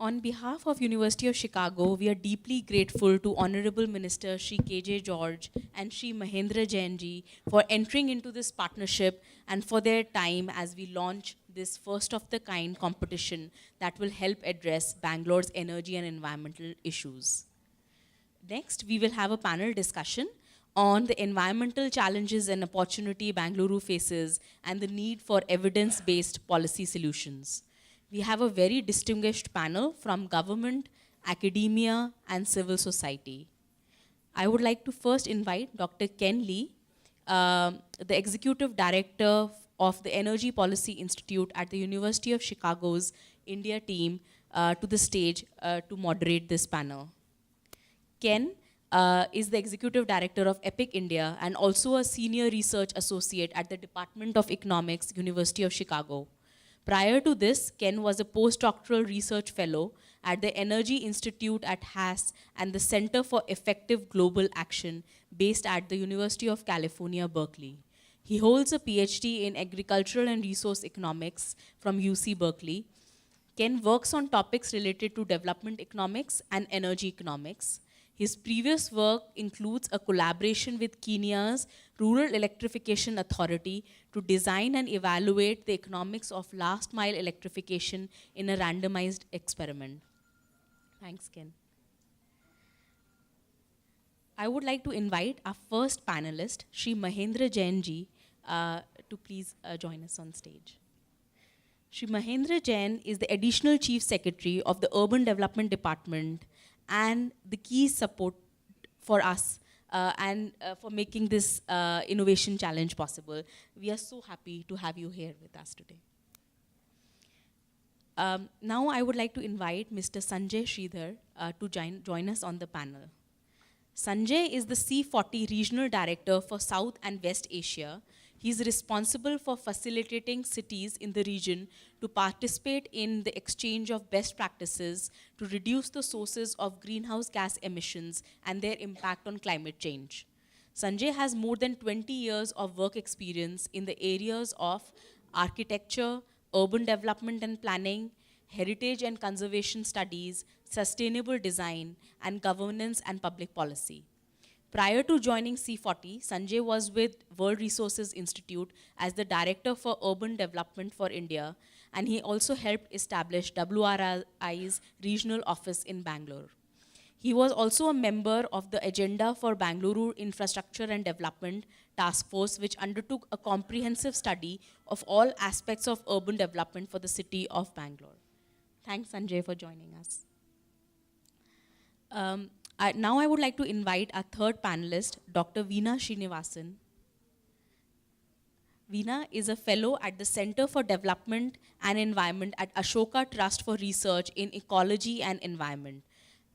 On behalf of University of Chicago, we are deeply grateful to Honorable Minister Shri K.J. George and Shri Mahendra Jain ji for entering into this partnership and for their time as we launch this first-of-the-kind competition that will help address Bangalore's energy and environmental issues. Next, we will have a panel discussion on the environmental challenges and opportunity Bengaluru faces and the need for evidence-based policy solutions. We have a very distinguished panel from government, academia, and civil society. I would like to first invite Dr. Ken Lee, the Executive Director of the Energy Policy Institute at the University of Chicago's India team, to the stage to moderate this panel. Ken is the Executive Director of EPIC India and also a Senior Research Associate at the Department of Economics, University of Chicago. Prior to this, Ken was a postdoctoral research fellow at the Energy Institute at HAS and the Center for Effective Global Action based at the University of California, Berkeley. He holds a PhD in Agricultural and Resource Economics from UC Berkeley. Ken works on topics related to development economics and energy economics. His previous work includes a collaboration with Kenya's Rural Electrification Authority to design and evaluate the economics of last mile electrification in a randomized experiment. Thanks, Ken. I would like to invite our first panelist, Shri Mahendra Jain ji, to please join us on stage. Shri Mahendra Jain is the Additional Chief Secretary of the Urban Development Department and the key support for us and for making this innovation challenge possible. We are so happy to have you here with us today. Now I would like to invite Mr. Sanjay Sridhar to join us on the panel. Sanjay is the C40 Regional Director for South and West Asia. He is responsible for facilitating cities in the region to participate in the exchange of best practices to reduce the sources of greenhouse gas emissions and their impact on climate change. Sanjay has more than 20 years of work experience in the areas of architecture, urban development and planning, heritage and conservation studies, sustainable design, and governance and public policy. Prior to joining C40, Sanjay was with World Resources Institute as the Director for Urban Development for India, and he also helped establish WRI's regional office in Bangalore. He was also a member of the Agenda for Bengaluru Infrastructure and Development Task Force, which undertook a comprehensive study of all aspects of urban development for the city of Bangalore. Thanks, Sanjay, for joining us. Now I would like to invite our third panelist, Dr. Veena Srinivasan. Veena is a fellow at the Center for Development and Environment at Ashoka Trust for Research in Ecology and Environment.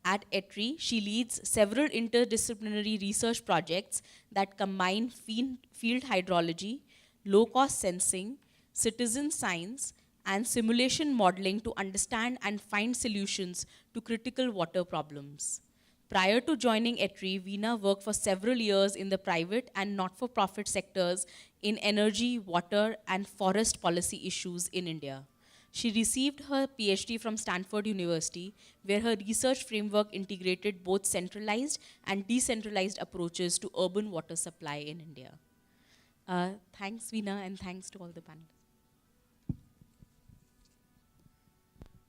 At ETRI, she leads several interdisciplinary research projects that combine field hydrology, low-cost sensing, citizen science, and simulation modeling to understand and find solutions to critical water problems. Prior to joining ETRI, Veena worked for several years in the private and not-for-profit sectors in energy, water, and forest policy issues in India. She received her PhD from Stanford University, where her research framework integrated both centralized and decentralized approaches to urban water supply in India. Thanks, Veena, and thanks to all the panelists.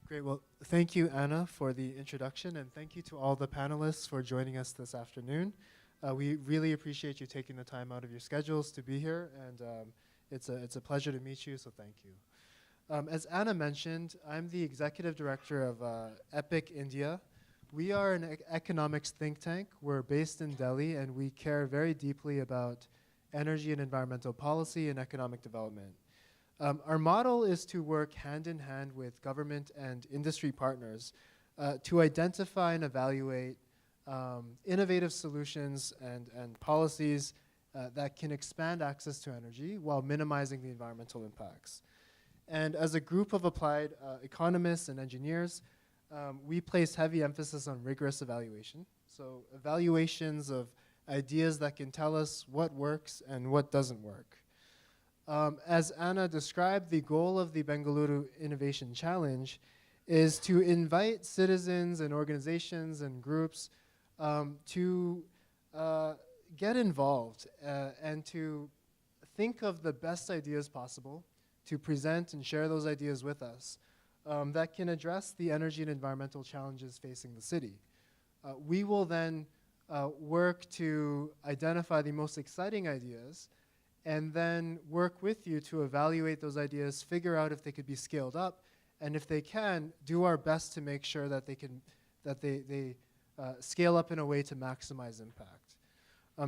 Great. Well, thank you, Anna, for the introduction, and thank you to all the panelists for joining us this afternoon. We really appreciate you taking the time out of your schedules to be here, and it's a pleasure to meet you, so thank you. As Anna mentioned, I'm the Executive Director of EPIC India. We are an economics think tank. We're based in Delhi, and we care very deeply about energy and environmental policy and economic development. Our model is to work hand in hand with government and industry partners to identify and evaluate innovative solutions and policies that can expand access to energy while minimizing the environmental impacts. And as a group of applied economists and engineers, we place heavy emphasis on rigorous evaluation. So evaluations of ideas that can tell us what works and what doesn't work. As Anna described, the goal of the Bengaluru Innovation Challenge is to invite citizens and organizations and groups to get involved and to think of the best ideas possible, to present and share those ideas with us that can address the energy and environmental challenges facing the city. We will then work to identify the most exciting ideas and then work with you to evaluate those ideas, figure out if they could be scaled up, and if they can, do our best to make sure that they scale up in a way to maximize impact.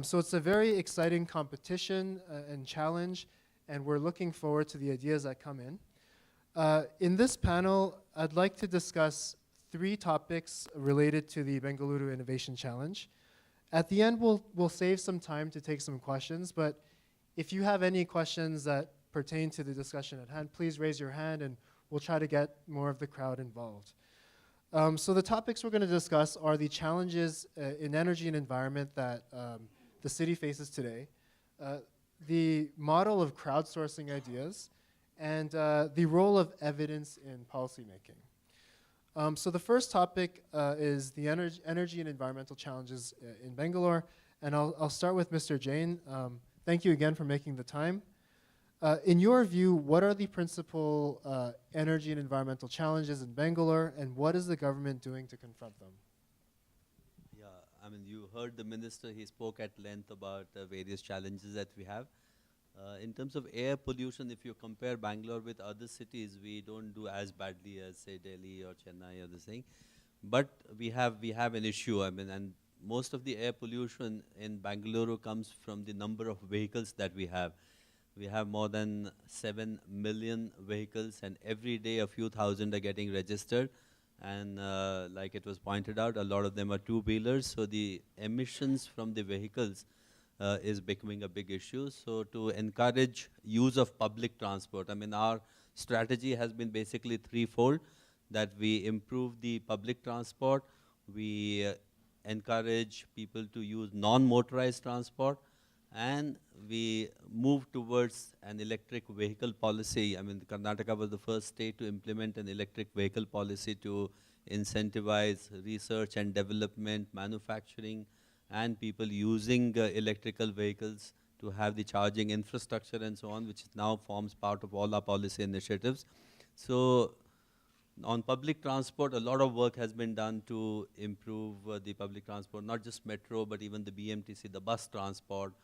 So it's a very exciting competition and challenge, and we're looking forward to the ideas that come in. In this panel, I'd like to discuss 3 topics related to the Bengaluru Innovation Challenge. At the end, we'll save some time to take some questions, but if you have any questions that pertain to the discussion at hand, please raise your hand and we'll try to get more of the crowd involved. So the topics we're going to discuss are the challenges in energy and environment that the city faces today, the model of crowdsourcing ideas, and the role of evidence in policymaking. So the first topic is the energy and environmental challenges in Bangalore, and I'll start with Mr. Jain. Thank you again for making the time. In your view, what are the principal energy and environmental challenges in Bangalore, and what is the government doing to confront them? Yeah, I mean, you heard the minister, he spoke at length about various challenges that we have. In terms of air pollution, if you compare Bangalore with other cities, we don't do as badly as, say, Delhi or Chennai or the thing. But we have an issue, I mean, and most of the air pollution in Bengaluru comes from the number of vehicles that we have. We have more than 7 million vehicles, and every day a few thousand are getting registered. And like it was pointed out, a lot of them are two-wheelers, so the emissions from the vehicles is becoming a big issue. So to encourage use of public transport, I mean, our strategy has been basically threefold, that we improve the public transport, we encourage people to use non-motorized transport, and we move towards an electric vehicle policy. I mean, Karnataka was the first state to implement an electric vehicle policy to incentivize research and development, manufacturing, and people using electrical vehicles to have the charging infrastructure and so on, which now forms part of all our policy initiatives. So on public transport, a lot of work has been done to improve the public transport, not just metro, but even the BMTC, the bus transport,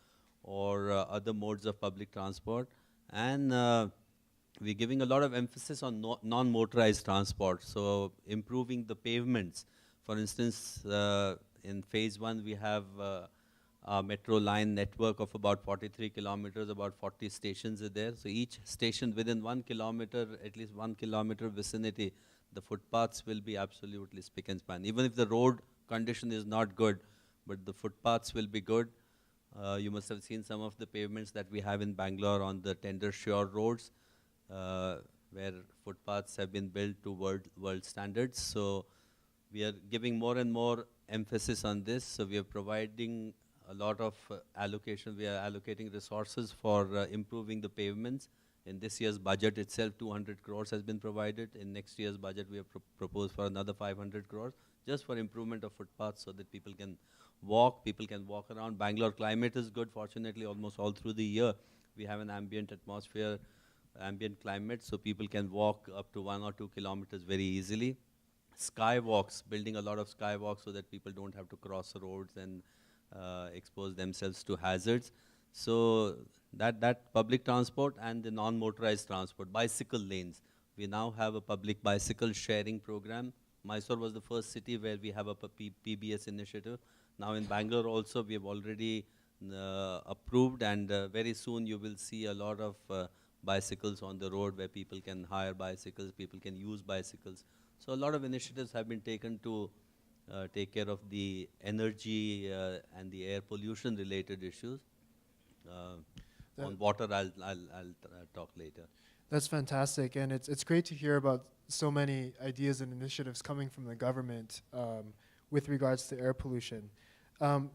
or other modes of public transport. And we're giving a lot of emphasis on non-motorized transport, so improving the pavements. For instance, in phase 1, we have a metro line network of about 43 kilometers, about 40 stations are there. So each station within 1 kilometer, at least 1 kilometer vicinity, the footpaths will be absolutely spick and span. Even if the road condition is not good, but the footpaths will be good. You must have seen some of the pavements that we have in Bangalore on the tender sure roads, where footpaths have been built to world standards. So we are giving more and more emphasis on this. So we are providing a lot of allocation. We are allocating resources for improving the pavements. In this year's budget itself, 200 crores has been provided. In next year's budget, we have proposed for another 500 crores, just for improvement of footpaths so that people can walk around. Bangalore climate is good, fortunately, almost all through the year. We have an ambient atmosphere, ambient climate, so people can walk up to 1 or 2 kilometers very easily. Skywalks, building a lot of skywalks so that people don't have to cross the roads and expose themselves to hazards. So that public transport and the non-motorized transport, bicycle lanes. We now have a public bicycle sharing program. Mysore was the first city where we have a PBS initiative. Now in Bangalore also, we have already approved, and very soon you will see a lot of bicycles on the road where people can hire bicycles, people can use bicycles. So a lot of initiatives have been taken to take care of the energy and the air pollution related issues. On water, I'll talk later. That's fantastic, and it's great to hear about so many ideas and initiatives coming from the government with regards to air pollution.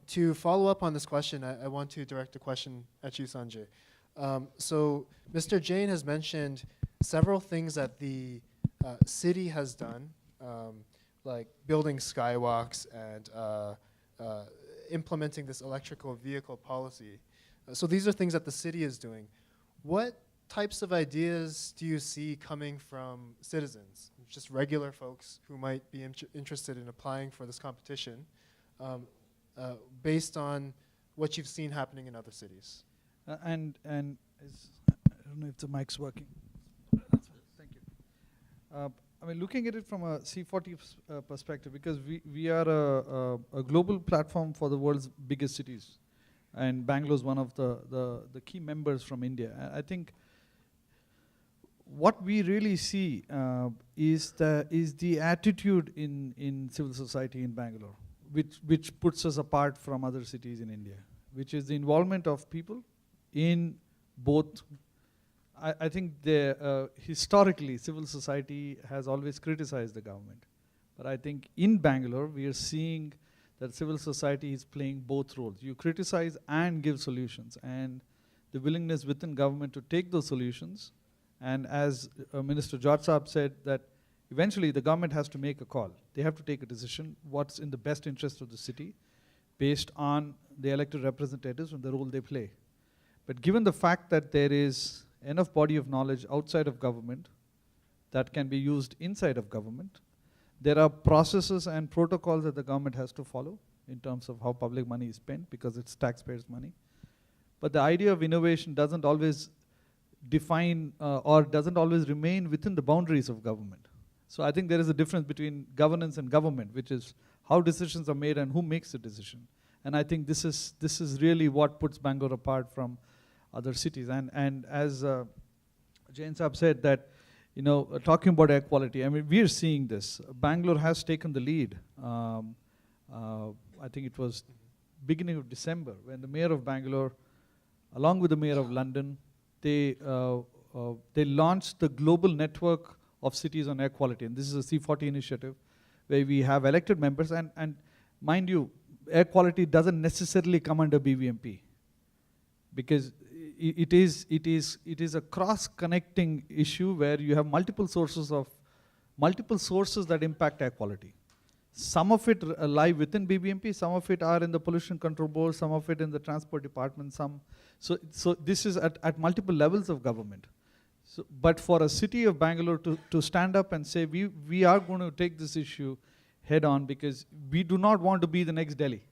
To follow up on this question, I want to direct a question at you, Sanjay. So Mr. Jain has mentioned several things that the city has done, like building skywalks and implementing this electrical vehicle policy. So these are things that the city is doing. What types of ideas do you see coming from citizens, just regular folks who might be interested in applying for this competition, based on what you've seen happening in other cities? And I don't know if the mic's working. Thank you. I mean, looking at it from a C40 perspective, because we are a global platform for the world's biggest cities, and Bangalore is one of the key members from India. I think what we really see is the attitude in civil society in Bangalore, which puts us apart from other cities in India, which is the involvement of people in both. I think historically civil society has always criticized the government, but I think in Bangalore we are seeing that civil society is playing both roles. You criticize and give solutions, and the willingness within government to take those solutions. And as Minister George Saab said, that eventually the government has to make a call. They have to take a decision, what's in the best interest of the city, based on the elected representatives and the role they play. But given the fact that there is enough body of knowledge outside of government that can be used inside of government, there are processes and protocols that the government has to follow in terms of how public money is spent, because it's taxpayers' money. But the idea of innovation doesn't always define or doesn't always remain within the boundaries of government. So I think there is a difference between governance and government, which is how decisions are made and who makes the decision. And I think this is really what puts Bangalore apart from other cities. And as Jain Saab said, that talking about air quality, I mean, we are seeing this. Bangalore has taken the lead. I think it was beginning of December when the mayor of Bangalore, along with the mayor of London, they launched the global network of cities on air quality. And this is a C40 initiative where we have elected members. And mind you, air quality doesn't necessarily come under BVMP, because it is a cross-connecting issue where you have multiple sources that impact air quality. Some of it lie within BBMP, some of it are in the pollution control board, some of it in the transport department, so this is at multiple levels of government. So, but for a city of Bangalore to stand up and say, we are going to take this issue head on, because we do not want to be the next Delhi.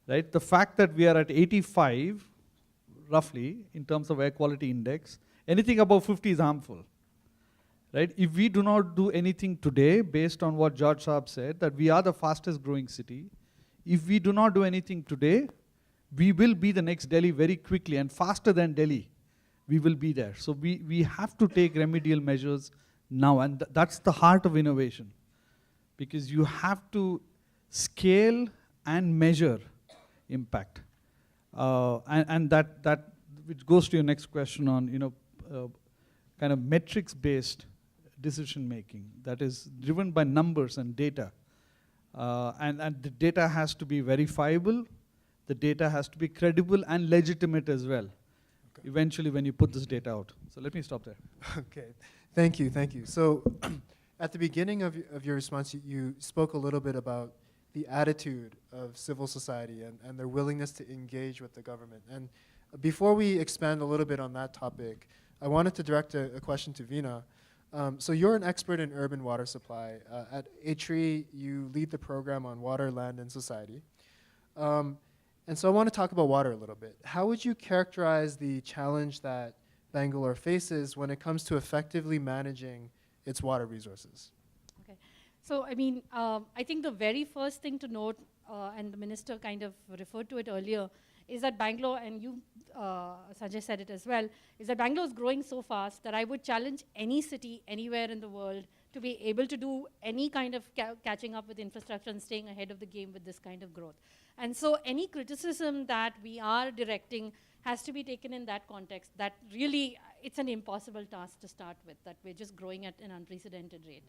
Right? The fact that we are at 85, roughly, in terms of air quality index, anything above 50 is harmful. Right? If we do not do anything today, based on what George Saab said, that we are the fastest growing city, if we do not do anything today, we will be the next Delhi very quickly, and faster than Delhi, we will be there. So we have to take remedial measures now, and that's the heart of innovation. Because you have to scale and measure impact. And that which goes to your next question on, kind of metrics-based decision making that is driven by numbers and data. And the data has to be verifiable, the data has to be credible and legitimate as well, okay, eventually when you put this data out. So let me stop there. Okay, thank you. So at the beginning of your response, you spoke a little bit about the attitude of civil society and their willingness to engage with the government. And before we expand a little bit on that topic, I wanted to direct a question to Veena. So you're an expert in urban water supply. At Atri, you lead the program on water, land, and society. And so I want to talk about water a little bit. How would you characterize the challenge that Bangalore faces when it comes to effectively managing its water resources? Okay. So, I mean, I think the very first thing to note, and the minister kind of referred to it earlier, is that Bangalore, and you, Sanjay said it as well, is that Bangalore is growing so fast that I would challenge any city anywhere in the world to be able to do any kind of catching up with infrastructure and staying ahead of the game with this kind of growth. And so any criticism that we are directing has to be taken in that context, that really it's an impossible task to start with, that we're just growing at an unprecedented rate.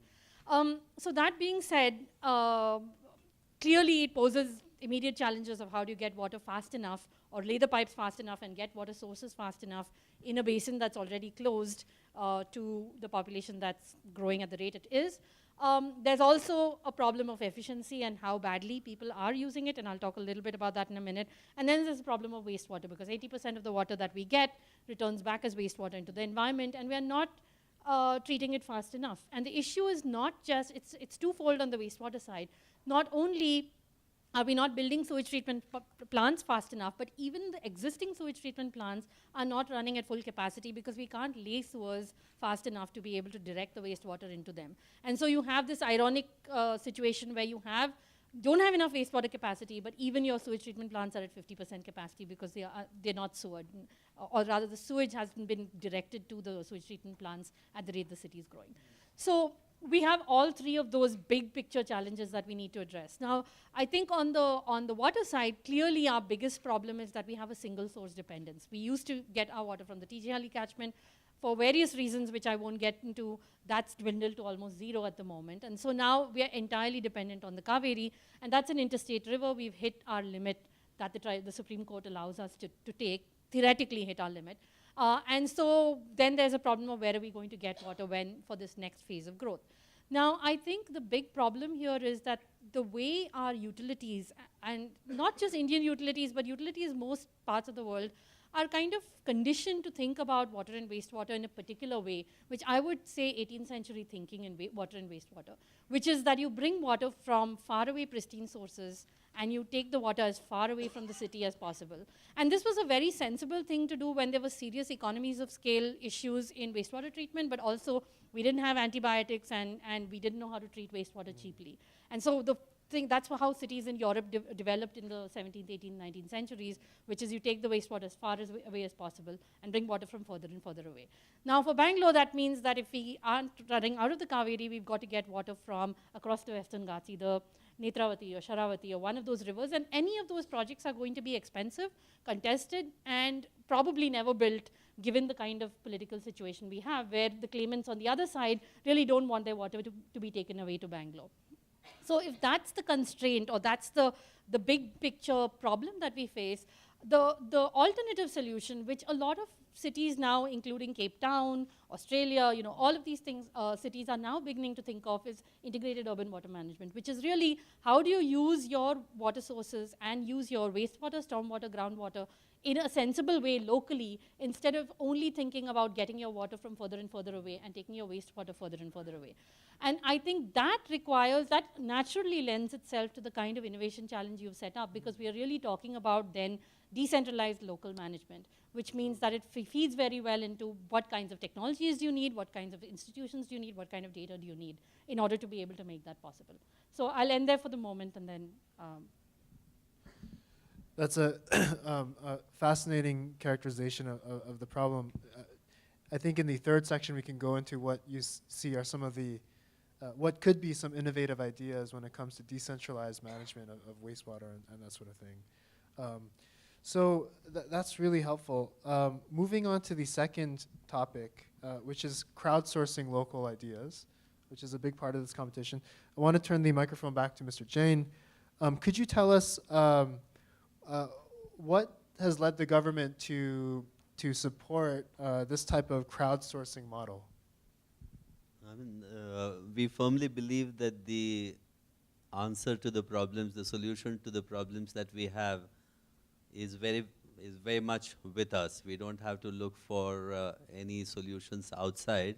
So that being said, clearly it poses immediate challenges of how do you get water fast enough or lay the pipes fast enough and get water sources fast enough in a basin that's already closed to the population that's growing at the rate it is. There's also a problem of efficiency and how badly people are using it, and I'll talk a little bit about that in a minute. And then there's a problem of wastewater, because 80% of the water that we get returns back as wastewater into the environment, and we are not treating it fast enough. And the issue is not just, it's twofold on the wastewater side. Not only are we not building sewage treatment plants fast enough, but even the existing sewage treatment plants are not running at full capacity because we can't lay sewers fast enough to be able to direct the wastewater into them. And so you have this ironic situation where you don't have enough wastewater capacity, but even your sewage treatment plants are at 50% capacity because they're not sewered, or rather the sewage hasn't been directed to the sewage treatment plants at the rate the city is growing. So we have all three of those big picture challenges that we need to address. Now, I think on the water side, clearly our biggest problem is that we have a single source dependence. We used to get our water from the TG catchment. For various reasons, which I won't get into, that's dwindled to almost zero at the moment. And so now we are entirely dependent on the Kaveri, and that's an interstate river. We've hit our limit that the Supreme Court allows us to take, theoretically hit our limit. And so then there's a problem of where are we going to get water when for this next phase of growth. Now, I think the big problem here is that the way our utilities, and not just Indian utilities, but utilities most parts of the world, are kind of conditioned to think about water and wastewater in a particular way, which I would say 18th century thinking in water and wastewater, which is that you bring water from far away pristine sources and you take the water as far away from the city as possible. And this was a very sensible thing to do when there were serious economies of scale issues in wastewater treatment, but also we didn't have antibiotics and we didn't know how to treat wastewater cheaply. And so that's how cities in Europe developed in the 17th, 18th, 19th centuries, which is you take the wastewater as far away as possible and bring water from further and further away. Now for Bangalore, that means that if we aren't running out of the Kaveri, we've got to get water from across the Western Ghats, either Netravati or Sharavati or one of those rivers, and any of those projects are going to be expensive, contested, and probably never built, given the kind of political situation we have, where the claimants on the other side really don't want their water to be taken away to Bangalore. So if that's the constraint, or that's the big picture problem that we face, the alternative solution, which a lot of cities now, including Cape Town, Australia, all of these things, cities are now beginning to think of, is integrated urban water management, which is really how do you use your water sources and use your wastewater, stormwater, groundwater in a sensible way locally, instead of only thinking about getting your water from further and further away and taking your wastewater further and further away. And I think that naturally lends itself to the kind of innovation challenge you've set up, because we are really talking about then decentralized local management, which means that it feeds very well into what kinds of technologies do you need, what kinds of institutions do you need, what kind of data do you need in order to be able to make that possible. So I'll end there for the moment, and then That's a fascinating characterization of the problem. I think in the third section we can go into what you see are some of the, what could be some innovative ideas when it comes to decentralized management of wastewater and that sort of thing. So that's really helpful. Moving on to the second topic, which is crowdsourcing local ideas, which is a big part of this competition. I want to turn the microphone back to Mr. Jain. Could you tell us what has led the government to support this type of crowdsourcing model? I mean, we firmly believe that the answer to the problems, the solution to the problems that we have is very much with us. We don't have to look for any solutions outside.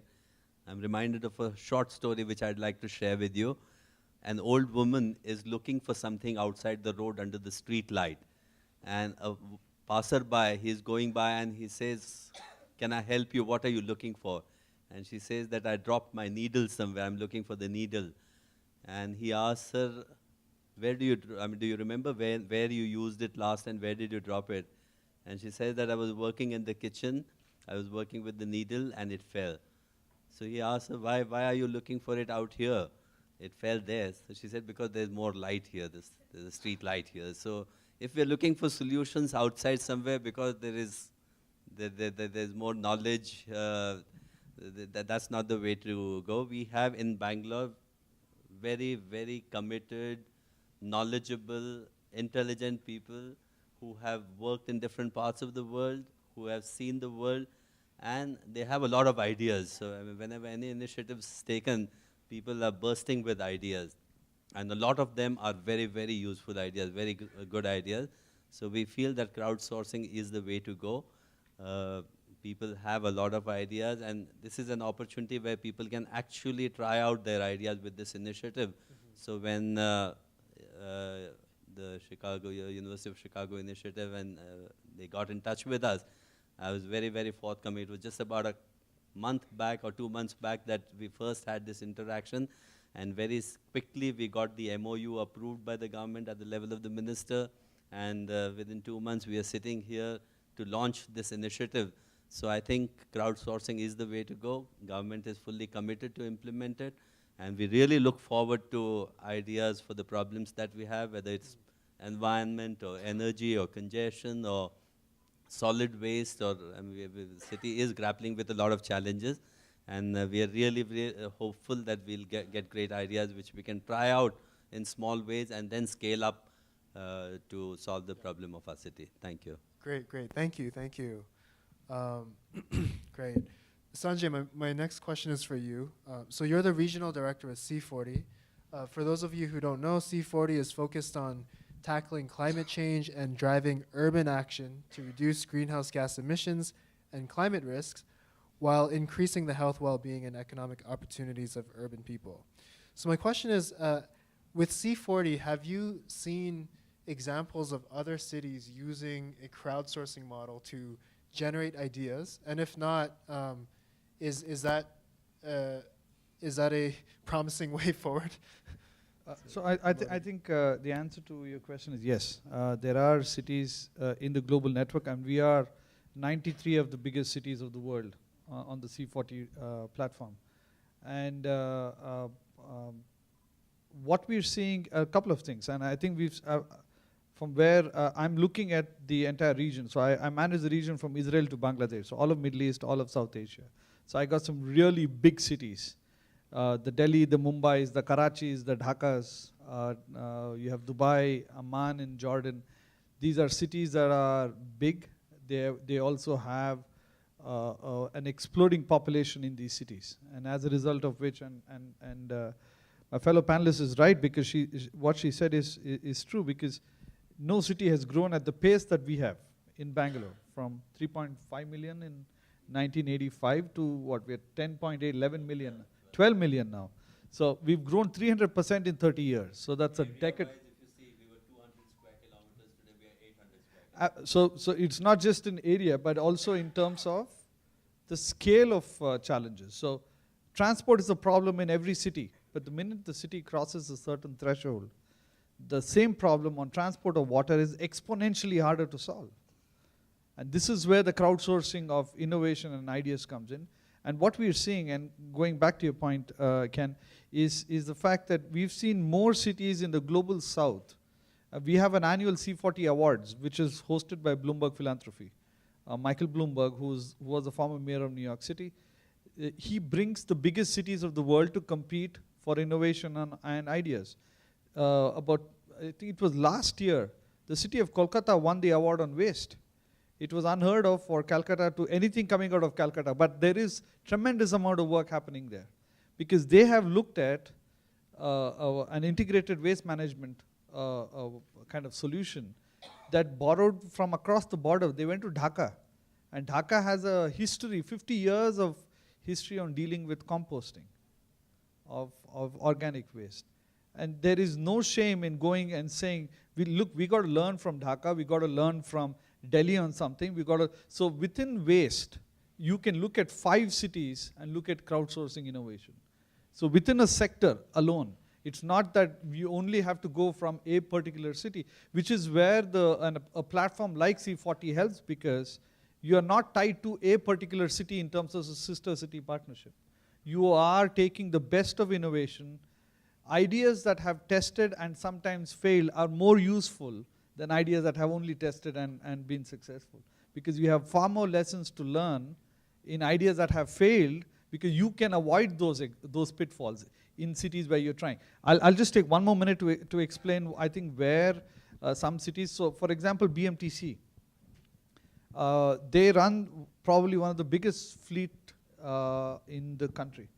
I'm reminded of a short story which I'd like to share with you. An old woman is looking for something outside the road under the street light. And a passerby, he's going by and he says, "Can I help you? What are you looking for?" And she says that I dropped my needle somewhere. I'm looking for the needle. And he asks her, "Where do you, do you remember where you used it last and where did you drop it?" And she says that I was working in the kitchen. I was working with the needle and it fell. So he asked her, why are you looking for it out here? It fell there. So she said, because there's more light here. There's a street light here. So if we're looking for solutions outside somewhere because there's more knowledge, that's not the way to go. We have in Bangalore very, very committed, knowledgeable, intelligent people who have worked in different parts of the world, who have seen the world, and they have a lot of ideas. So I mean, whenever any initiative is taken, people are bursting with ideas. And a lot of them are very, very useful ideas, very good ideas. So we feel that crowdsourcing is the way to go. People have a lot of ideas, and this is an opportunity where people can actually try out their ideas with this initiative. So when the University of Chicago initiative, and they got in touch with us, I was very, very forthcoming. It was just about a month back or 2 months back that we first had this interaction, and very quickly we got the MOU approved by the government at the level of the minister, and within 2 months we are sitting here to launch this initiative. So I think crowdsourcing is the way to go. Government is fully committed to implement it, and we really look forward to ideas for the problems that we have, whether it's environment or energy or congestion or solid waste, or I mean, the city is grappling with a lot of challenges, and we are really hopeful that we'll get great ideas which we can try out in small ways and then scale up to solve the problem of our city. Thank you. Great, great. Thank you, thank you. Great. Sanjay, my next question is for you. So you're the regional director at C40. For those of you who don't know, C40 is focused on tackling climate change and driving urban action to reduce greenhouse gas emissions and climate risks while increasing the health, well-being, and economic opportunities of urban people. So my question is, with C40, have you seen examples of other cities using a crowdsourcing model to generate ideas? And if not, is that a promising way forward? So I think the answer to your question is yes. There are cities in the global network, and we are 93 of the biggest cities of the world on the C40 platform. And what we're seeing, a couple of things, and I think we've, from where I'm looking at the entire region. So I manage the region from Israel to Bangladesh, so all of Middle East, all of South Asia. So I got some really big cities. The Delhi, the Mumbais, the Karachis, the Dhakas, you have Dubai, Amman in Jordan. These are cities that are big. They also have an exploding population in these cities. And as a result of which, and my fellow panelist is right, because what she said is true, because no city has grown at the pace that we have in Bangalore, from 3.5 million in 1985 to what, we're 10.8, 11 million. 12 million now. So we've grown 300% in 30 years. So that's a decade. If you see, we were 200 square kilometers, today we are 800 square kilometers. So it's not just in area, but also in terms of the scale of challenges. So transport is a problem in every city, but the minute the city crosses a certain threshold, the same problem on transport of water is exponentially harder to solve. And this is where the crowdsourcing of innovation and ideas comes in. And what we're seeing, and going back to your point, Ken, is the fact that we've seen more cities in the global south. We have an annual C40 Awards, which is hosted by Bloomberg Philanthropy. Michael Bloomberg, who was a former mayor of New York City, he brings the biggest cities of the world to compete for innovation and ideas. I think it was last year, the city of Kolkata won the award on waste. It was unheard of for Calcutta to anything coming out of Calcutta, but there is tremendous amount of work happening there, because they have looked at an integrated waste management kind of solution that borrowed from across the border. They went to Dhaka, and Dhaka has a history, 50 years of history on dealing with composting of organic waste. And there is no shame in going and saying, we got to learn from Dhaka, we got to learn from Delhi on something, so within waste, you can look at 5 cities and look at crowdsourcing innovation. So within a sector alone, it's not that you only have to go from a particular city, which is where a platform like C40 helps, because you are not tied to a particular city in terms of a sister city partnership. You are taking the best of innovation. Ideas that have tested and sometimes failed are more useful than ideas that have only tested and been successful. Because you have far more lessons to learn in ideas that have failed, because you can avoid those pitfalls in cities where you're trying. I'll just take one more minute to explain, I think, where some cities. So for example, BMTC, they run probably one of the biggest fleet in the country,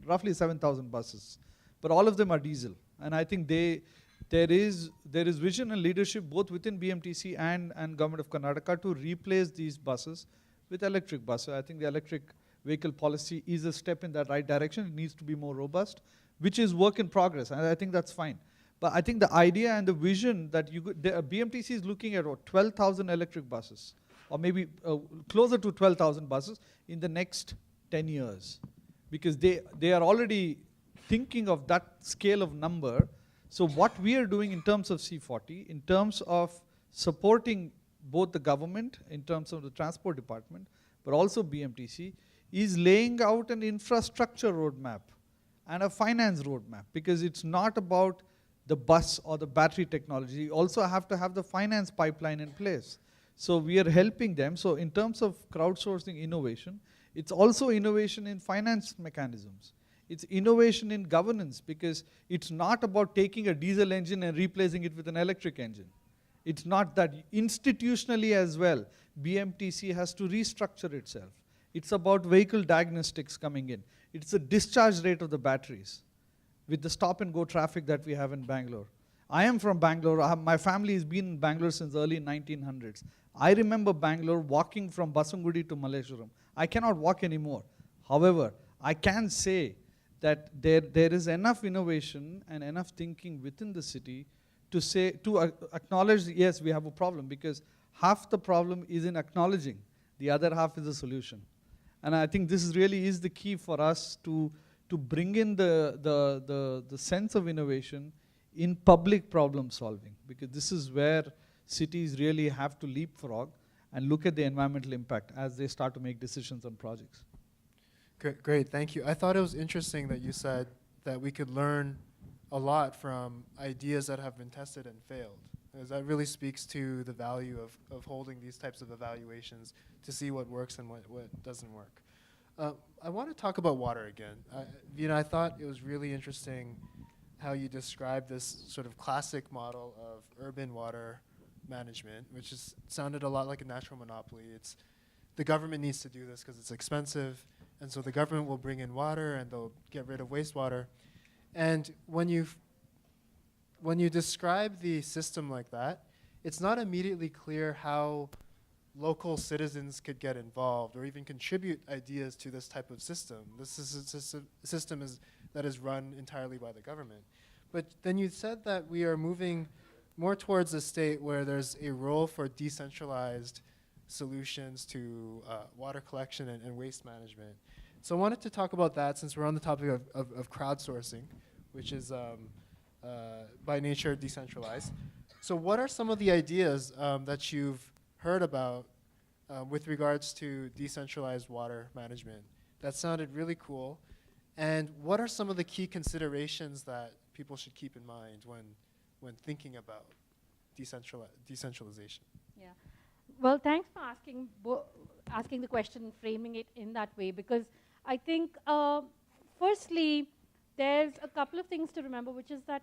roughly 7,000 buses. But all of them are diesel. And I think there is vision and leadership both within BMTC and Government of Karnataka to replace these buses with electric buses. I think the electric vehicle policy is a step in that right direction. It needs to be more robust, which is work in progress, and I think that's fine. But I think the idea and the vision that BMTC is looking at 12,000 electric buses, or maybe closer to 12,000 buses in the next 10 years. Because they are already thinking of that scale of number. So what we are doing in terms of C40, in terms of supporting both the government, in terms of the transport department, but also BMTC, is laying out an infrastructure roadmap and a finance roadmap, because it's not about the bus or the battery technology. You also have to have the finance pipeline in place. So we are helping them. So in terms of crowdsourcing innovation, it's also innovation in finance mechanisms. It's innovation in governance, because it's not about taking a diesel engine and replacing it with an electric engine. It's not that. Institutionally as well, BMTC has to restructure itself. It's about vehicle diagnostics coming in. It's the discharge rate of the batteries with the stop and go traffic that we have in Bangalore. I am from Bangalore. My family has been in Bangalore since early 1900s. I remember Bangalore walking from Basangudi to Malleshwaram. I cannot walk anymore. However, I can say that there is enough innovation and enough thinking within the city to acknowledge, yes, we have a problem, because half the problem is in acknowledging, the other half is the solution. And I think this really is the key for us to bring in the sense of innovation in public problem solving, because this is where cities really have to leapfrog and look at the environmental impact as they start to make decisions on projects. Great, thank you. I thought it was interesting that you said that we could learn a lot from ideas that have been tested and failed, because that really speaks to the value of holding these types of evaluations to see what works and what doesn't work. I want to talk about water again. I thought it was really interesting how you described this sort of classic model of urban water management, which sounded a lot like a natural monopoly. It's the government needs to do this because it's expensive, and so the government will bring in water and they'll get rid of wastewater. And when you describe the system like that, it's not immediately clear how local citizens could get involved or even contribute ideas to this type of system. This is a system that is run entirely by the government. But then you said that we are moving more towards a state where there's a role for decentralized solutions to water collection and waste management. So I wanted to talk about that since we're on the topic of crowdsourcing, which is by nature decentralized. So what are some of the ideas that you've heard about with regards to decentralized water management? That sounded really cool. And what are some of the key considerations that people should keep in mind when thinking about decentralization? Yeah. Well, thanks for asking the question and framing it in that way, because I think, firstly, there's a couple of things to remember, which is that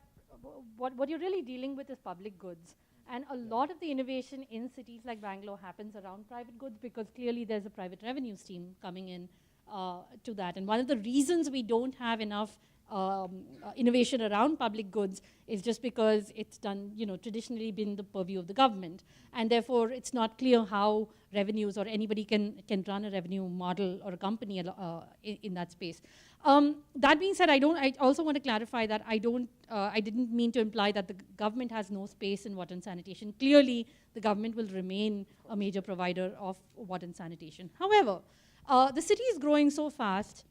what you're really dealing with is public goods. And a lot of the innovation in cities like Bangalore happens around private goods, because clearly there's a private revenue stream coming in to that. And one of the reasons we don't have enough innovation around public goods is just because it's done, traditionally been the purview of the government. And therefore, it's not clear how revenues or anybody can run a revenue model or a company in that space. That being said, I also want to clarify that I didn't mean to imply that the government has no space in water and sanitation. Clearly, the government will remain a major provider of water and sanitation. However, the city is growing so fast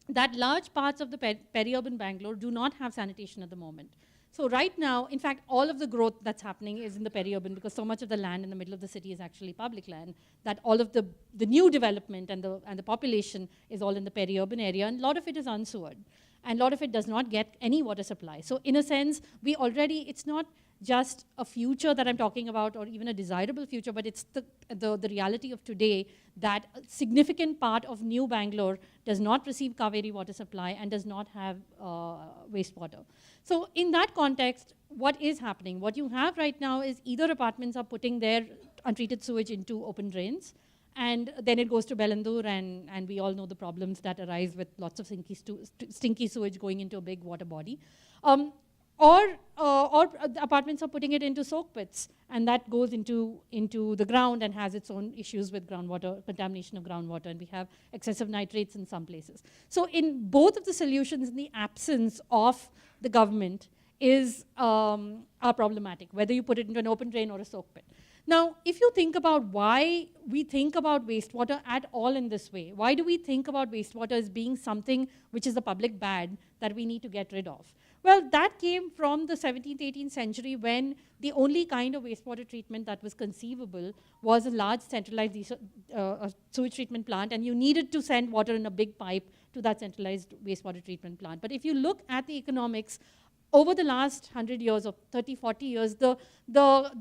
that large parts of the peri-urban Bangalore do not have sanitation at the moment. So right now, in fact, all of the growth that's happening is in the peri-urban, because so much of the land in the middle of the city is actually public land, that all of the new development and the population is all in the peri-urban area, and a lot of it is unsewered. and a lot of it does not get any water supply. So in a sense, it's not just a future that I'm talking about or even a desirable future, but it's the reality of today that a significant part of New Bangalore does not receive Kaveri water supply and does not have wastewater. So in that context, what is happening? What you have right now is either apartments are putting their untreated sewage into open drains, and then it goes to Bengaluru, and we all know the problems that arise with lots of stinky sewage going into a big water body. Or the apartments are putting it into soak pits, and that goes into the ground and has its own issues with groundwater, contamination of groundwater, and we have excessive nitrates in some places. So in both of the solutions, in the absence of the government are problematic, whether you put it into an open drain or a soak pit. Now, if you think about why we think about wastewater at all in this way, why do we think about wastewater as being something which is a public bad that we need to get rid of? Well, that came from the 17th, 18th century when the only kind of wastewater treatment that was conceivable was a large centralized sewage treatment plant, and you needed to send water in a big pipe to that centralized wastewater treatment plant. But if you look at the economics, over the last 100 years or 30, 40 years, the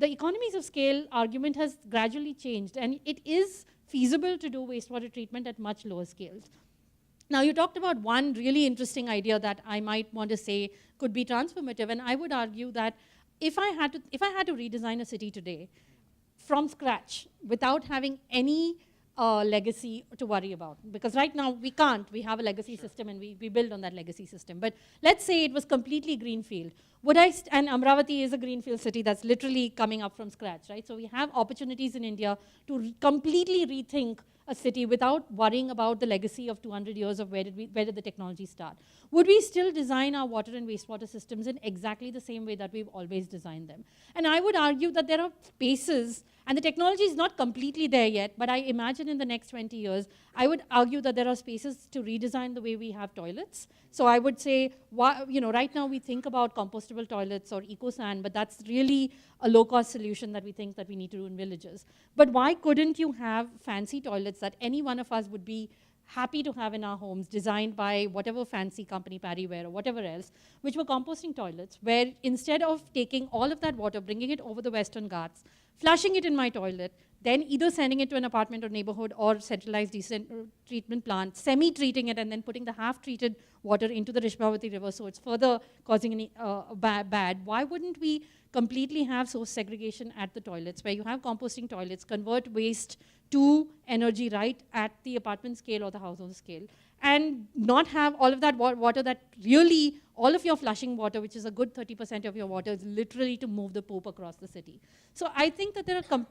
economies of scale argument has gradually changed, and it is feasible to do wastewater treatment at much lower scales. Now, you talked about one really interesting idea that I might want to say could be transformative, and I would argue that if I had to redesign a city today from scratch without having any legacy to worry about, because right now we can't. We have a legacy system and we build on that legacy system. But let's say it was completely greenfield. And Amravati is a greenfield city that's literally coming up from scratch, right? So we have opportunities in India to completely rethink a city without worrying about the legacy of 200 years of where did the technology start. Would we still design our water and wastewater systems in exactly the same way that we've always designed them? And I would argue that there are spaces, and the technology is not completely there yet, but I imagine in the next 20 years, I would argue that there are spaces to redesign the way we have toilets. So I would say, right now we think about compostable toilets or eco-sand, but that's really a low-cost solution that we think that we need to do in villages. But why couldn't you have fancy toilets that any one of us would be happy to have in our homes, designed by whatever fancy company, Parryware or whatever else, which were composting toilets, where instead of taking all of that water, bringing it over the Western Ghats, flushing it in my toilet, then either sending it to an apartment or neighborhood or centralized treatment plant, semi-treating it, and then putting the half-treated water into the Rishbhavati River, so it's further causing any bad. Why wouldn't we completely have source segregation at the toilets, where you have composting toilets, convert waste to energy right at the apartment scale or the household scale, and not have all of that water that really, all of your flushing water, which is a good 30% of your water, is literally to move the poop across the city. So I think that there are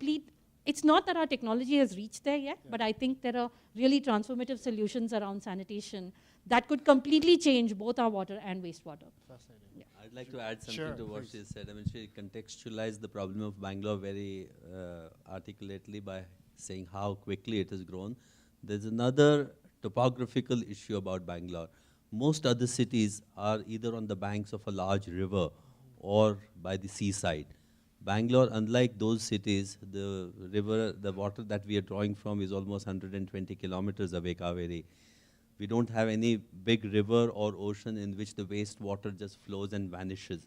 it's not that our technology has reached there yet, but I think there are really transformative solutions around sanitation that could completely change both our water and wastewater. Fascinating. Yeah. I'd like to add something to what please. she said. I mean, she contextualized the problem of Bangalore very articulately by saying how quickly it has grown. There's another topographical issue about Bangalore. Most other cities are either on the banks of a large river or by the seaside. Bangalore, unlike those cities, the water that we are drawing from is almost 120 kilometers away, Kaveri. We don't have any big river or ocean in which the wastewater just flows and vanishes,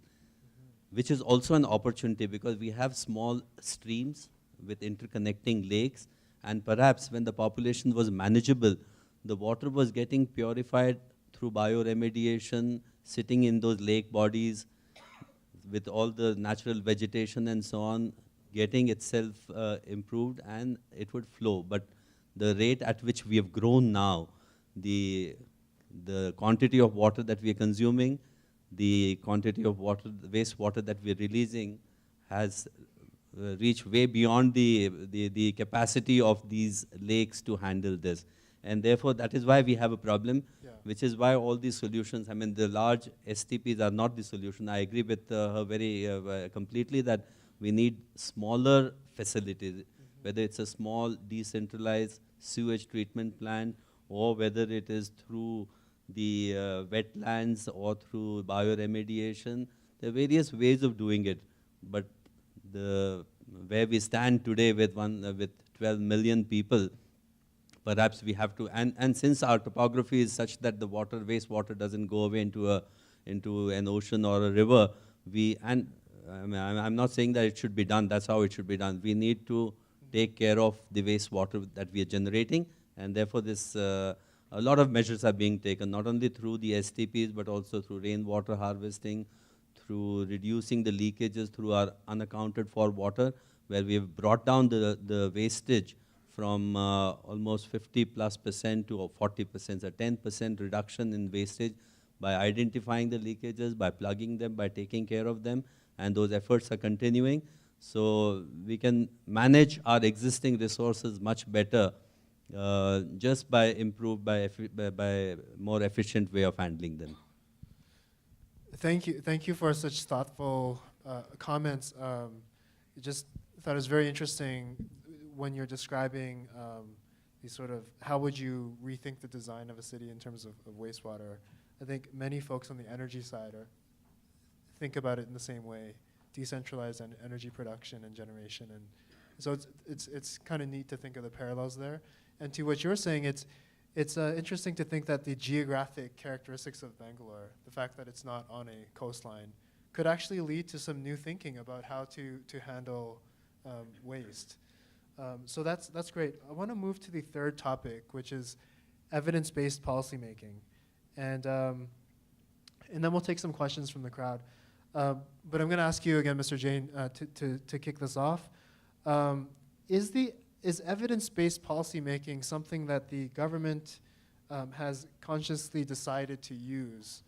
which is also an opportunity because we have small streams with interconnecting lakes, and perhaps when the population was manageable, the water was getting purified through bioremediation, sitting in those lake bodies with all the natural vegetation and so on, getting itself improved, and it would flow. But the rate at which we have grown now, the quantity of water that we are consuming, the quantity of water, the wastewater that we are releasing has reached way beyond the capacity of these lakes to handle this. And therefore, that is why we have a problem, which is why all these solutions, I mean, the large STPs are not the solution. I agree with her very completely that we need smaller facilities, whether it's a small decentralized sewage treatment plant or whether it is through the wetlands or through bioremediation. There are various ways of doing it, but where we stand today with 12 million people, perhaps we have to, and since our topography is such that the wastewater doesn't go away into an ocean or a river, I'm not saying that it should be done, that's how it should be done. We need to take care of the wastewater that we are generating, and therefore a lot of measures are being taken, not only through the STPs, but also through rainwater harvesting, through reducing the leakages through our unaccounted for water, where we have brought down the wastage from almost 50+% to 40%, a 10% reduction in wastage by identifying the leakages, by plugging them, by taking care of them, and those efforts are continuing. So we can manage our existing resources much better just by by more efficient way of handling them. Thank you for such thoughtful comments. Just thought it was very interesting when you're describing the sort of how would you rethink the design of a city in terms of wastewater. I think many folks on the energy side think about it in the same way, decentralized energy production and generation, and so it's kind of neat to think of the parallels there. And to what you're saying, it's interesting to think that the geographic characteristics of Bangalore, the fact that it's not on a coastline, could actually lead to some new thinking about how to handle waste. So that's great. I want to move to the third topic, which is evidence-based policymaking, and then we'll take some questions from the crowd. But I'm going to ask you again, Mr. Jain, to kick this off. Is evidence-based policymaking something that the government has consciously decided to use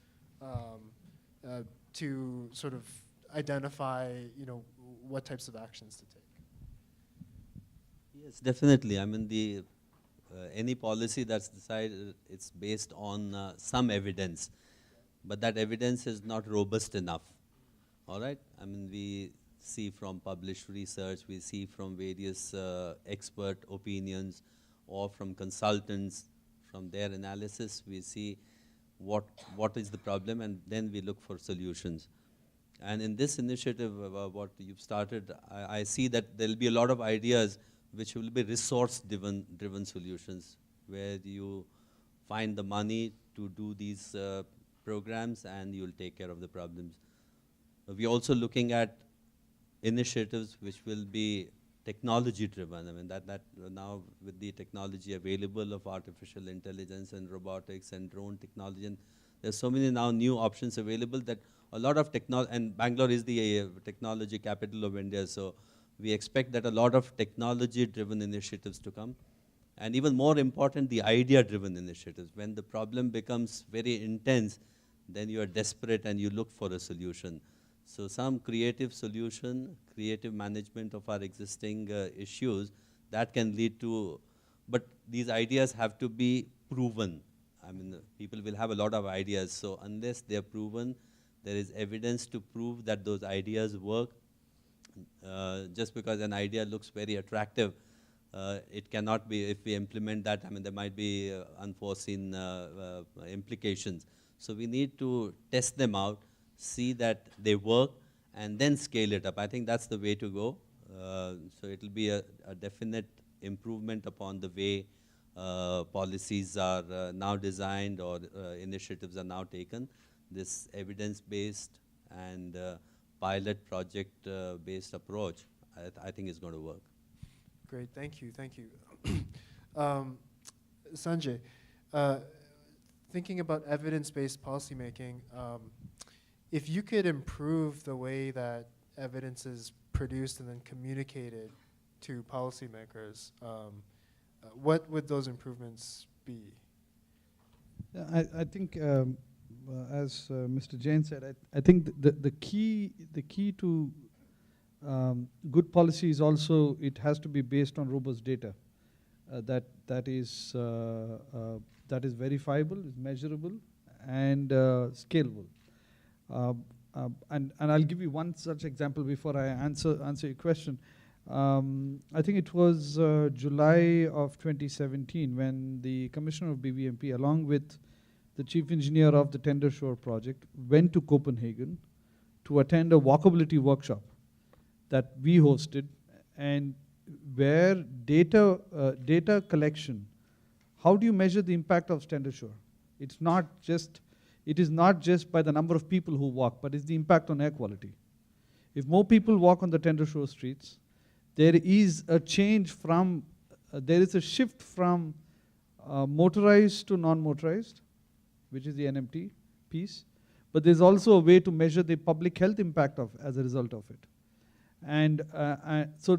to sort of identify, what types of actions to take? Yes, definitely. I mean, any policy that's decided, it's based on some evidence, but that evidence is not robust enough. All right? I mean, we see from published research, we see from various expert opinions or from consultants, from their analysis, we see what is the problem, and then we look for solutions. And in this initiative, what you've started, I see that there'll be a lot of ideas which will be resource-driven solutions, where you find the money to do these programs and you'll take care of the problems. We're also looking at initiatives which will be technology-driven. I mean, that now with the technology available of artificial intelligence and robotics and drone technology, and there's so many now new options available that a lot of technology, and Bangalore is the technology capital of India, so we expect that a lot of technology-driven initiatives to come. And even more important, the idea-driven initiatives. When the problem becomes very intense, then you are desperate and you look for a solution. So some creative solution, creative management of our existing issues, that can lead to, but these ideas have to be proven. I mean, people will have a lot of ideas, so unless they're proven, there is evidence to prove that those ideas work. Just because an idea looks very attractive, it cannot be, if we implement that, I mean, there might be unforeseen implications. So we need to test them out, see that they work, and then scale it up. I think that's the way to go. So it will be a definite improvement upon the way policies are now designed or initiatives are now taken. This evidence-based and pilot project-based approach, I think is going to work. Great, thank you. Sanjay, thinking about evidence-based policymaking, if you could improve the way that evidence is produced and then communicated to policymakers, what would those improvements be? Yeah, I think, as Mr. Jain said, I think the key to good policy is also it has to be based on robust data that is verifiable, is measurable, and scalable. And I'll give you one such example before I answer your question. I think it was July of 2017 when the Commissioner of BBMP, along with the Chief Engineer of the Tender Shore project, went to Copenhagen to attend a walkability workshop that we hosted, and where data collection how do you measure the impact of tender sure? It is not just by the number of people who walk, but it's the impact on air quality. If more people walk on the tender sure streets, there is a change from, there is a shift from motorized to non-motorized, which is the NMT piece. But there's also a way to measure the public health impact as a result of it. And so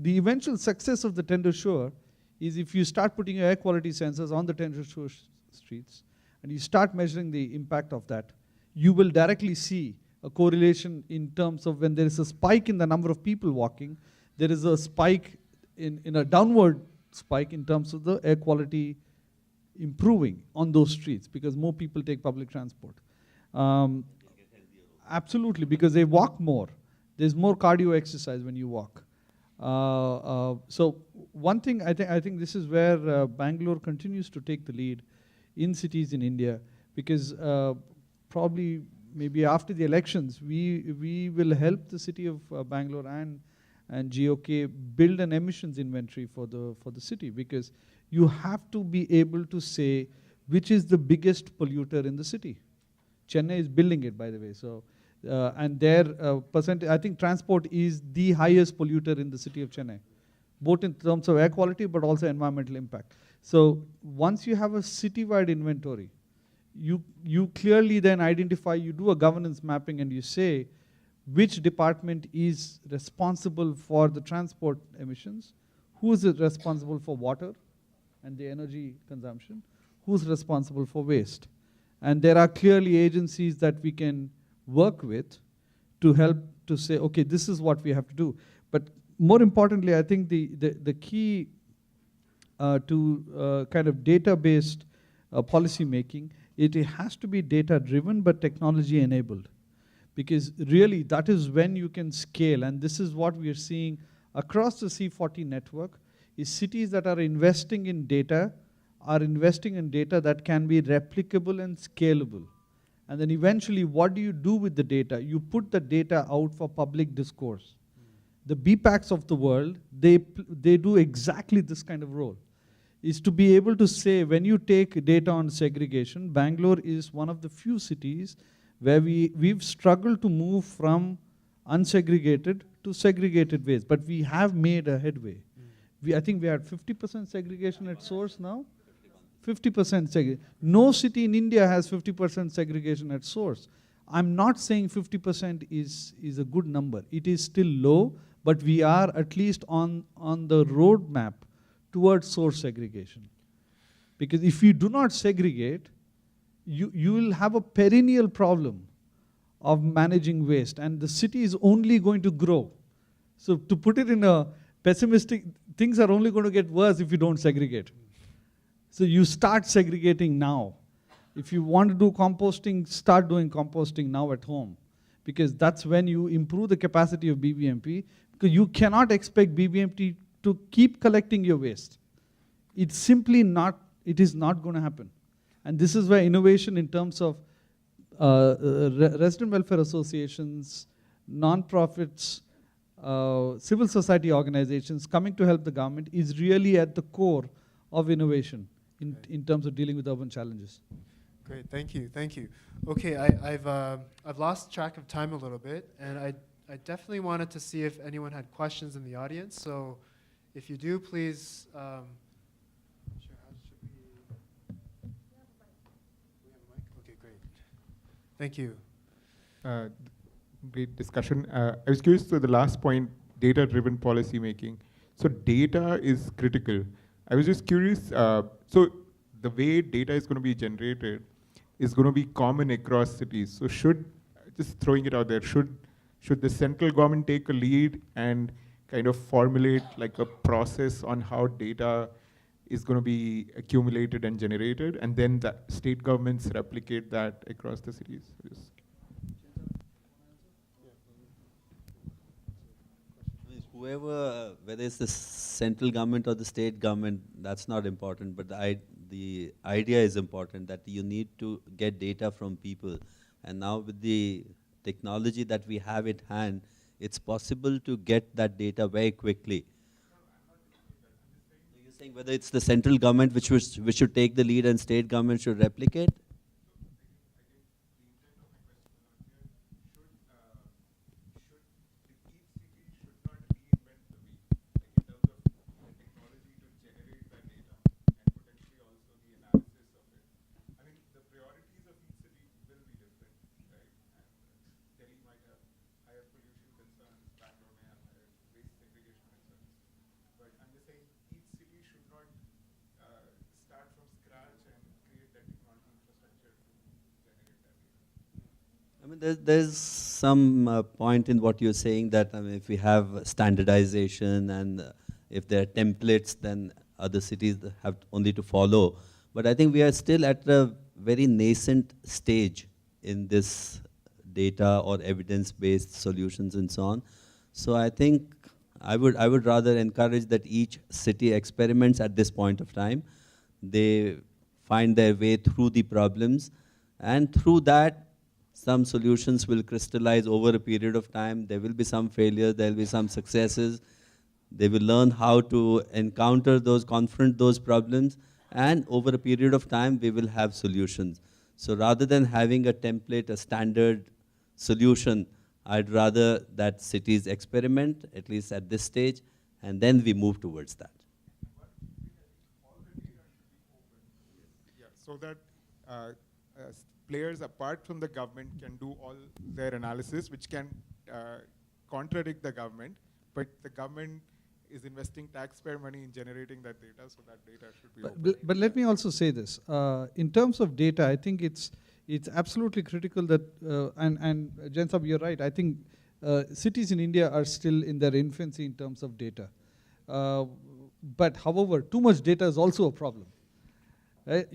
the eventual success of the tender sure is if you start putting your air quality sensors on the tender sure streets and you start measuring the impact of that, you will directly see a correlation in terms of when there is a spike in the number of people walking, there is a spike in a downward spike in terms of the air quality improving on those streets because more people take public transport. Absolutely, because they walk more. There's more cardio exercise when you walk. So one thing, I think this is where Bangalore continues to take the lead in cities in India, because probably maybe after the elections, we will help the city of Bangalore and GOK build an emissions inventory for the city, because you have to be able to say which is the biggest polluter in the city. Chennai is building it, by the way. So, and their percentage, I think transport is the highest polluter in the city of Chennai, both in terms of air quality, but also environmental impact. So once you have a citywide inventory, you clearly then identify, you do a governance mapping and you say which department is responsible for the transport emissions, who is responsible for water and the energy consumption, who's responsible for waste. And there are clearly agencies that we can work with to help to say, okay, this is what we have to do. But more importantly, I think the key to kind of data-based policy making, it has to be data-driven but technology-enabled. Because really, that is when you can scale. And this is what we are seeing across the C40 network, is cities that are investing in data are investing in data that can be replicable and scalable. And then eventually, what do you do with the data? You put the data out for public discourse. The BPACs of the world, they do exactly this kind of role, is to be able to say, when you take data on segregation, Bangalore is one of the few cities where we've struggled to move from unsegregated to segregated waste, but we have made a headway. I think we are at 50% segregation at source now. 50% segregation. No city in India has 50% segregation at source. I'm not saying 50% is a good number. It is still low, but we are at least on the roadmap towards source segregation. Because if you do not segregate, you will have a perennial problem of managing waste, and the city is only going to grow. So to put it in a pessimistic, things are only going to get worse if you don't segregate. So you start segregating now. If you want to do composting, start doing composting now at home, because that's when you improve the capacity of BBMP, because you cannot expect BBMP to keep collecting your waste. It's simply not, it is not going to happen. And this is where innovation in terms of resident welfare associations, non-profits, civil society organizations coming to help the government is really at the core of innovation in terms of dealing with urban challenges. Great, thank you. Okay, I've lost track of time a little bit, and I definitely wanted to see if anyone had questions in the audience. So if you do, please. Sure, how should we have a mic? Okay, great. Thank you. Great discussion. I was curious to the last point, data-driven policy making. So data is critical. I was just curious, so the way data is going to be generated is going to be common across cities. So just throwing it out there, should the central government take a lead and kind of formulate like a process on how data is going to be accumulated and generated, and then the state governments replicate that across the cities? Whoever, whether it's the central government or the state government, that's not important, but the idea is important, that you need to get data from people. And now with the technology that we have at hand, it's possible to get that data very quickly. saying whether it's the central government which should take the lead and state government should replicate? I mean, there's some point in what you're saying that I mean, if we have standardization and if there are templates, then other cities have only to follow. But I think we are still at a very nascent stage in this data or evidence-based solutions and so on. So I think I would rather encourage that each city experiments at this point of time. They find their way through the problems, and through that, some solutions will crystallize over a period of time. There will be some failures, there will be some successes. They will learn how to encounter those, confront those problems, and over a period of time, we will have solutions. So rather than having a template, a standard solution, I'd rather that cities experiment, at least at this stage, and then we move towards that. Yeah, so that players apart from the government can do all their analysis, which can contradict the government, but the government is investing taxpayer money in generating that data, so that data should be open. But let me also say this. In terms of data, I think it's absolutely critical that, and Jensab, you're right, I think cities in India are still in their infancy in terms of data. But however, too much data is also a problem. Right?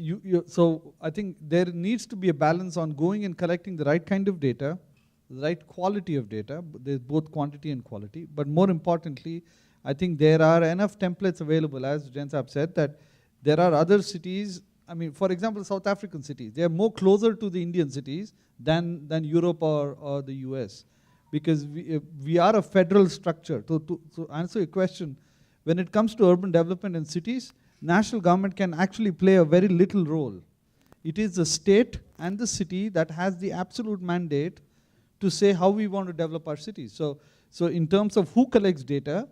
So I think there needs to be a balance on going and collecting the right kind of data, the right quality of data. There's both quantity and quality. But more importantly, I think there are enough templates available, as Jensab said, that there are other cities. I mean, for example, South African cities, they are more closer to the Indian cities than Europe or the US, because we are a federal structure. To answer your question, when it comes to urban development in cities, national government can actually play a very little role. It is the state and the city that has the absolute mandate to say how we want to develop our cities. So in terms of who collects data,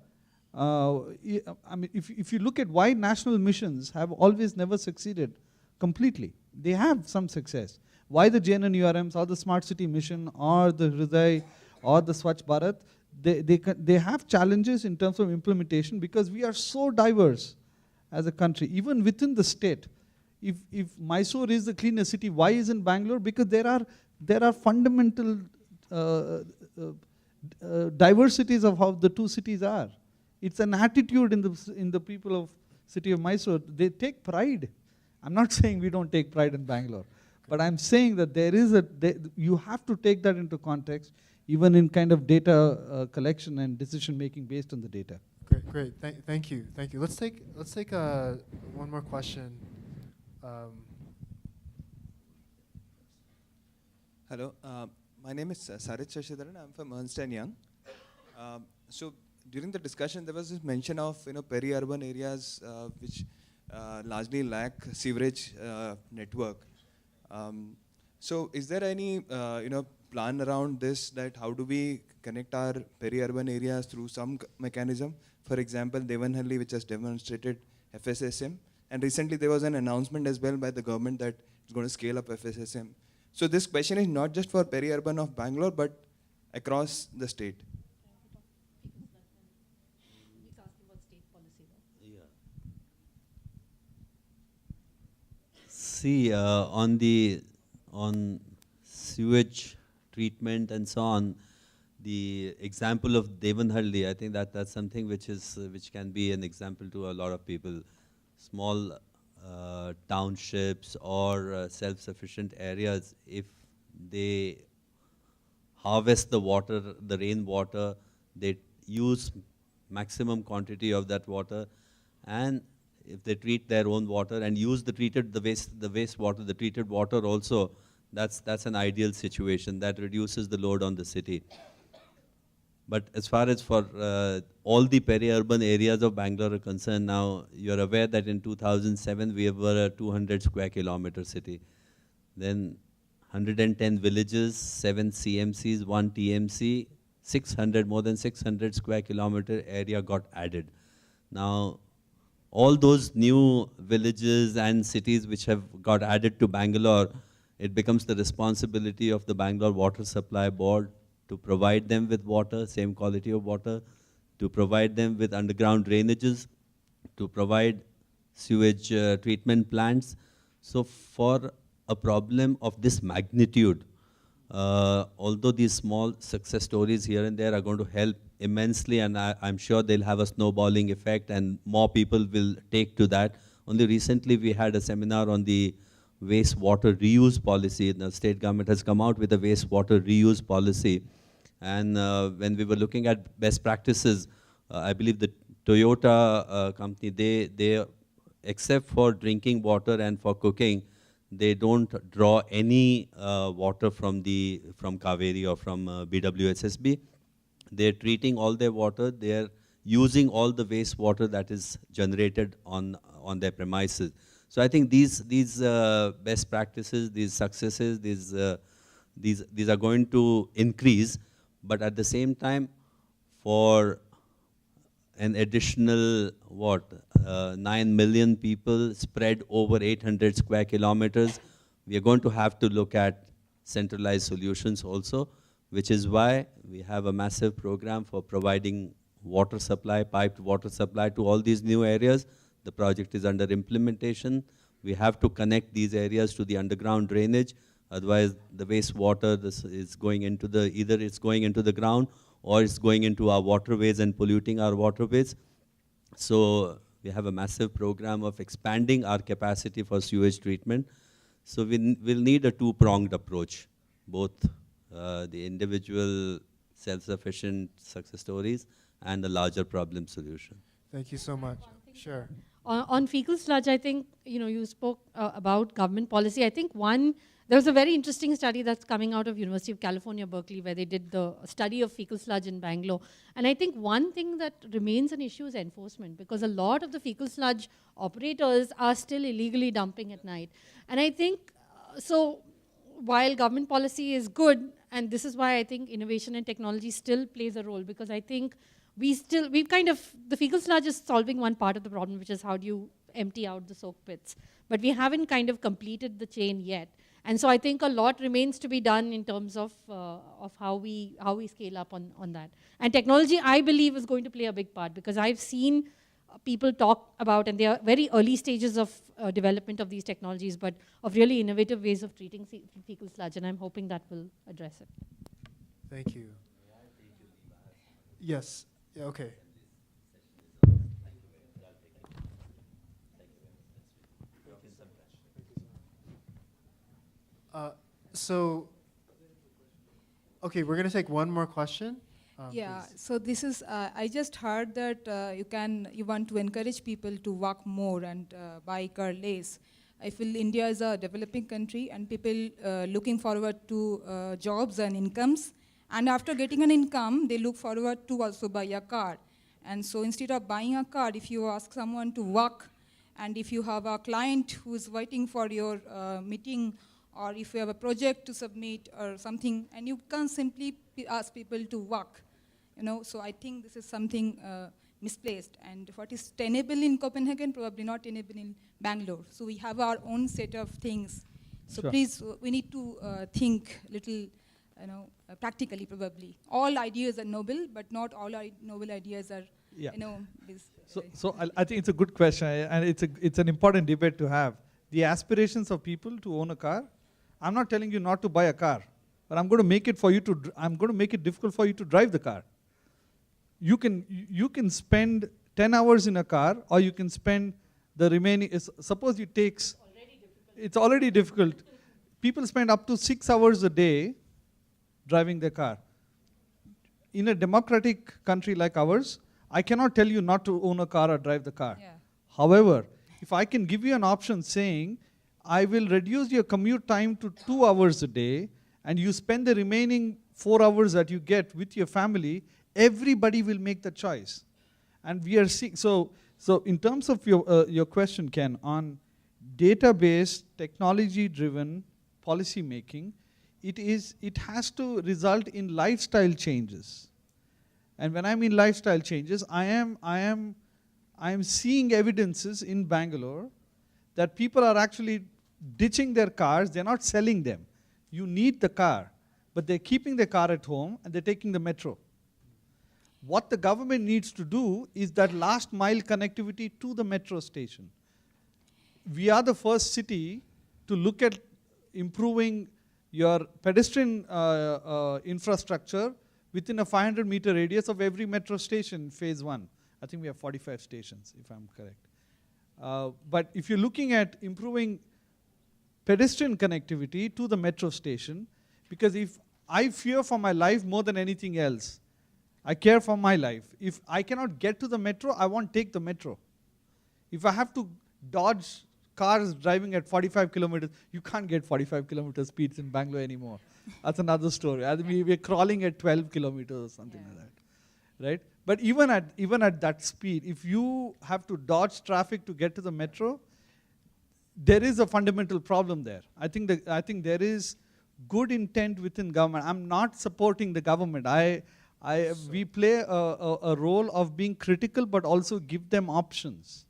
I mean, if you look at why national missions have always never succeeded completely, they have some success. Why the JNNURMs or the Smart City Mission or the Hriday or the Swachh Bharat, they have challenges in terms of implementation because we are so diverse as a country, even within the state. If Mysore is the cleanest city, why isn't Bangalore? Because there are fundamental diversities of how the two cities are. It's an attitude in the people of city of Mysore. They take pride. I'm not saying we don't take pride in Bangalore, but I'm saying that you have to take that into context, even in kind of data collection and decision making based on the data. Great. Thank you. Let's take one more question. Hello, my name is Sarit Shashidharan. I'm from Ernst & Young. So during the discussion, there was this mention of peri-urban areas which largely lack sewerage network. So is there any plan around this, that how do we connect our peri-urban areas through some mechanism? For example, Devanahalli, which has demonstrated FSSM, and recently there was an announcement as well by the government that it's going to scale up FSSM. So this question is not just for peri-urban of Bangalore, but across the state. See, on sewage treatment and so on, the example of Devanahalli, I think that's something which can be an example to a lot of people. Small townships or self-sufficient areas, if they harvest the water, the rainwater, they use maximum quantity of that water, and if they treat their own water and use the wastewater, the treated water also, that's an ideal situation that reduces the load on the city. But as far as for all the peri-urban areas of Bangalore are concerned, now you're aware that in 2007 we were a 200 square kilometer city. Then 110 villages, 7 CMCs, 1 TMC, 600, more than 600 square kilometer area got added. Now, all those new villages and cities which have got added to Bangalore, it becomes the responsibility of the Bangalore Water Supply Board to provide them with water, same quality of water, to provide them with underground drainages, to provide sewage treatment plants. So for a problem of this magnitude, although these small success stories here and there are going to help immensely, and I'm sure they'll have a snowballing effect and more people will take to that. Only recently we had a seminar on the wastewater reuse policy. The state government has come out with a wastewater reuse policy. And when we were looking at best practices, I believe the Toyota company, they, except for drinking water and for cooking, they don't draw any water from Kaveri or from BWSSB. They're treating all their water. They're using all the wastewater that is generated on their premises. So I think these best practices, these successes, these are going to increase. But at the same time, for an additional, 9 million people spread over 800 square kilometers, we are going to have to look at centralized solutions also, which is why we have a massive program for providing water supply, piped water supply to all these new areas. The project is under implementation. We have to connect these areas to the underground drainage. Otherwise, the wastewater is going into either it's going into the ground or it's going into our waterways and polluting our waterways. So we have a massive program of expanding our capacity for sewage treatment. So we'll need a two-pronged approach, both the individual self-sufficient success stories and a larger problem solution. Thank you so much. Sure. On fecal sludge, I think, you spoke about government policy. I think there was a very interesting study that's coming out of University of California, Berkeley, where they did the study of fecal sludge in Bangalore. And I think one thing that remains an issue is enforcement, because a lot of the fecal sludge operators are still illegally dumping at night. And I think, so while government policy is good, and this is why I think innovation and technology still plays a role, because I think the fecal sludge is solving one part of the problem, which is how do you empty out the soak pits. But we haven't kind of completed the chain yet. And so I think a lot remains to be done in terms of how we scale up on that. And technology, I believe, is going to play a big part, because I've seen people talk about, and they are very early stages of development of these technologies, but of really innovative ways of treating fecal sludge, and I'm hoping that will address it. Thank you. Yes. Yeah, okay. Okay, we're going to take one more question. Yeah, Please. so this is, I just heard that you want to encourage people to walk more and buy car less. I feel India is a developing country and people looking forward to jobs and incomes. And after getting an income, they look forward to also buy a car. And so instead of buying a car, if you ask someone to walk, and if you have a client who is waiting for your meeting, or if you have a project to submit or something, and you can't simply ask people to walk, So I think this is something misplaced. And what is tenable in Copenhagen, probably not tenable in Bangalore. So we have our own set of things. So Sure. please, we need to think little, practically probably. All ideas are noble, but not all noble ideas are, I think it's a good question, and it's an important debate to have. The aspirations of people to own a car. I'm not telling you not to buy a car, but I'm going to make it difficult for you to drive the car. You can spend 10 hours in a car, or you can spend the remaining. Suppose it takes. It's already difficult. People spend up to 6 hours a day driving their car. In a democratic country like ours, I cannot tell you not to own a car or drive the car. Yeah. However, if I can give you an option saying, I will reduce your commute time to 2 hours a day, and you spend the remaining 4 hours that you get with your family everybody will make the choice. And we are seeing, so in terms of your question, Ken, on database, technology-driven policy making, it has to result in lifestyle changes. And when I mean lifestyle changes, I am seeing evidences in Bangalore that people are actually ditching their cars. They're not selling them. You need the car, but they're keeping the car at home and they're taking the metro. What the government needs to do is that last mile connectivity to the metro station. We are the first city to look at improving your pedestrian infrastructure within a 500-meter radius of every metro station, phase 1. I think we have 45 stations, if I'm correct. But if you're looking at improving pedestrian connectivity to the metro station, because if I fear for my life more than anything else, I care for my life. If I cannot get to the metro, I won't take the metro. If I have to dodge cars driving at 45 kilometers, you can't get 45 kilometer speeds in Bangalore anymore. That's another story. I mean, we're crawling at 12 kilometers or something like that, right? But even at that speed, if you have to dodge traffic to get to the metro, there is a fundamental problem there. I think there is good intent within government. I'm not supporting the government. We play a role of being critical, but also give them options.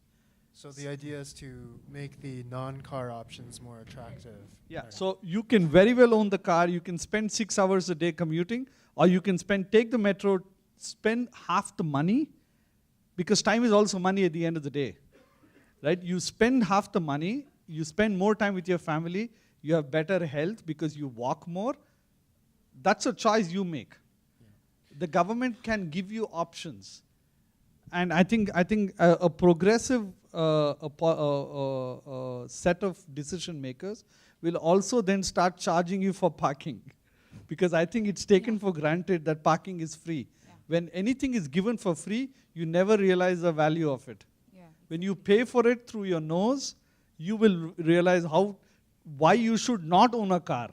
So the idea is to make the non-car options more attractive. Yeah, so you can very well own the car, you can spend 6 hours a day commuting, or you can take the metro, spend half the money, because time is also money at the end of the day, right? You spend half the money, you spend more time with your family, you have better health because you walk more. That's a choice you make. Yeah. The government can give you options. And I think a progressive set of decision makers will also then start charging you for parking. Because I think it's taken for granted that parking is free. Yeah. When anything is given for free, you never realize the value of it. Yeah. When you pay for it through your nose, you will realize why you should not own a car.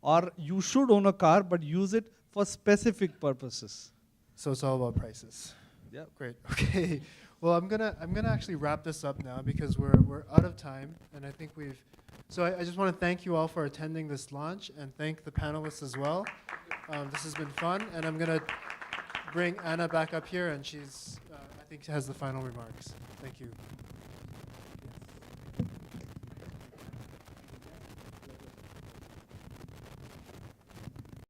Or you should own a car, but use it for specific purposes. So it's all about prices. Yeah. Great. Okay. Well, I'm gonna actually wrap this up now because we're out of time, and I think we've. So I just want to thank you all for attending this launch, and thank the panelists as well. This has been fun, and I'm gonna bring Anna back up here, and she's I think has the final remarks. Thank you.